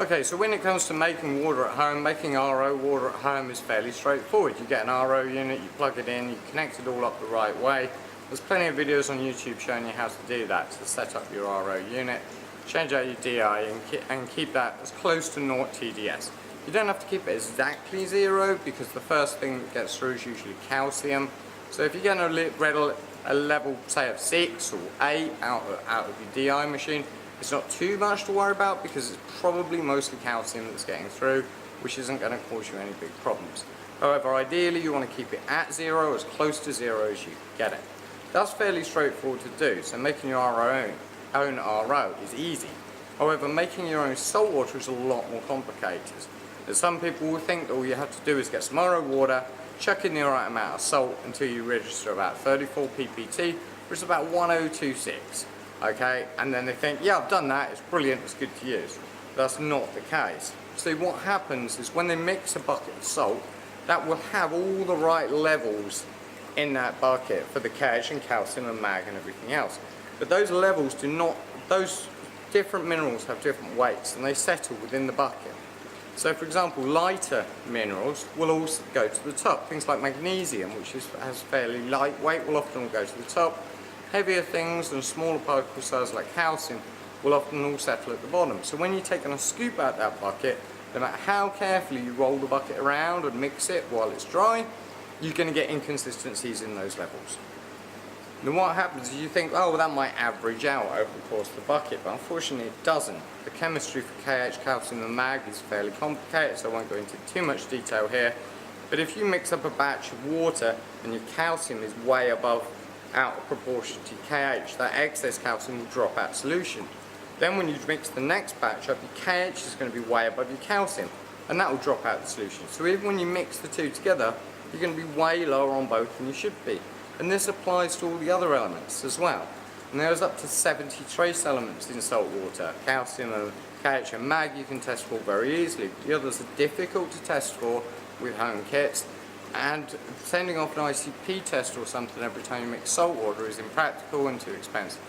Okay, so when it comes to making water at home, making RO water at home is fairly straightforward. You get an RO unit, you plug it in, you connect it all up the right way. There's plenty of videos on YouTube showing you how to do that, to set up your RO unit, change out your DI and keep that as close to 0 TDS. You don't have to keep it exactly 0 because the first thing that gets through is usually calcium. So if you get a level, say of 6 or 8 out of your DI machine, it's not too much to worry about because it's probably mostly calcium that's getting through, which isn't going to cause you any big problems. However, ideally you want to keep it at 0, as close to 0 as you can get it. That's fairly straightforward to do, so making your own RO is easy. However, making your own saltwater is a lot more complicated. As some people will think that all you have to do is get some RO water, chuck in the right amount of salt until you register about 34 ppt, which is about 1026. Okay, and then they think, yeah, I've done that, it's brilliant, it's good to use. That's not the case. So what happens is when they mix a bucket of salt, that will have all the right levels in that bucket for the KH and calcium and mag and everything else. But those levels do not, those different minerals have different weights and they settle within the bucket. So for example, lighter minerals will also go to the top. Things like magnesium, which has fairly light weight, will often go to the top. Heavier things and smaller particle size like calcium will often all settle at the bottom. So when you're taking a scoop out that bucket, no matter how carefully you roll the bucket around and mix it while it's dry, you're going to get inconsistencies in those levels. Then what happens is you think, oh, well, that might average out over the course of the bucket, but unfortunately it doesn't. The chemistry for KH, calcium and mag is fairly complicated, so I won't go into too much detail here. But if you mix up a batch of water and your calcium is way above out of proportion to KH, that excess calcium will drop out of solution. Then when you mix the next batch up, your KH is going to be way above your calcium, and that will drop out of the solution. So even when you mix the two together, you're going to be way lower on both than you should be. And this applies to all the other elements as well. And there's up to 70 trace elements in salt water. Calcium and KH and mag you can test for very easily. The others are difficult to test for with home kits. And sending off an ICP test or something every time you mix salt water is impractical and too expensive.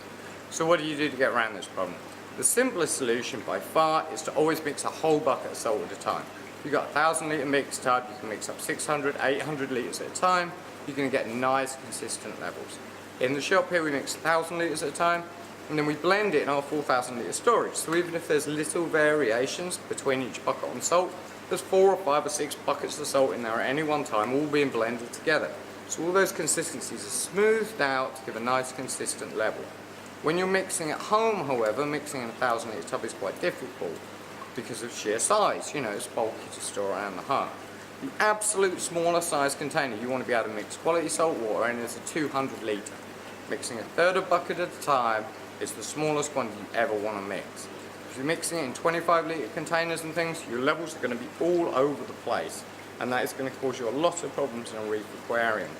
So what do you do to get around this problem? The simplest solution by far is to always mix a whole bucket of salt at a time. If you've got a 1,000 litre mix tub, you can mix up 600, 800 litres at a time. You're going to get nice consistent levels. In the shop here we mix 1,000 litres at a time, and then we blend it in our 4,000 litre storage. So even if there's little variations between each bucket on salt, there's 4 or 5 or 6 buckets of salt in there at any one time, all being blended together. So all those consistencies are smoothed out to give a nice consistent level. When you're mixing at home, however, mixing in a 1,000 litre tub is quite difficult because of sheer size. You know, it's bulky to store around the home. The absolute smaller size container you want to be able to mix quality salt water in is a 200 litre. Mixing a third of a bucket at a time is the smallest quantity you ever want to mix. If you're mixing it in 25 litre containers and things, your levels are going to be all over the place, and that is going to cause you a lot of problems in a reef aquarium.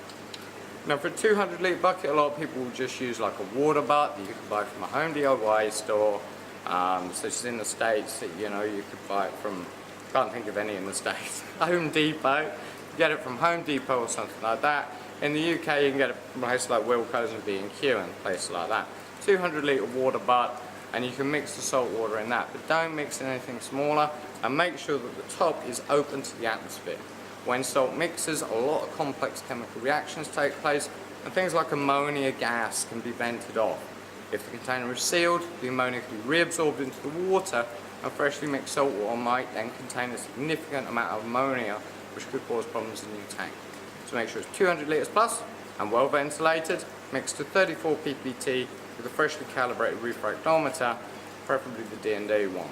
Now for a 200 litre bucket, a lot of people will just use like a water butt that you can buy from a home DIY store, such as in the States, you know, you could buy it from, can't think of any in the States, Home Depot. You get it from Home Depot or something like that. In the UK you can get it from places like Wilko's and B&Q and places like that. 200 litre water butt, and you can mix the salt water in that, but don't mix in anything smaller, and make sure that the top is open to the atmosphere. When salt mixes, a lot of complex chemical reactions take place, and things like ammonia gas can be vented off. If the container is sealed, the ammonia can be reabsorbed into the water, and freshly mixed salt water might then contain a significant amount of ammonia, which could cause problems in your tank. So make sure it's 200 litres plus and well ventilated, mixed to 34 ppt with a freshly calibrated refractometer, preferably the D&D one.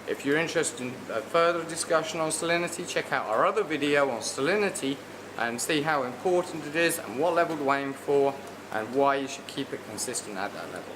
If you're interested in a further discussion on salinity, check out our other video on salinity and see how important it is and what level to aim for and why you should keep it consistent at that level.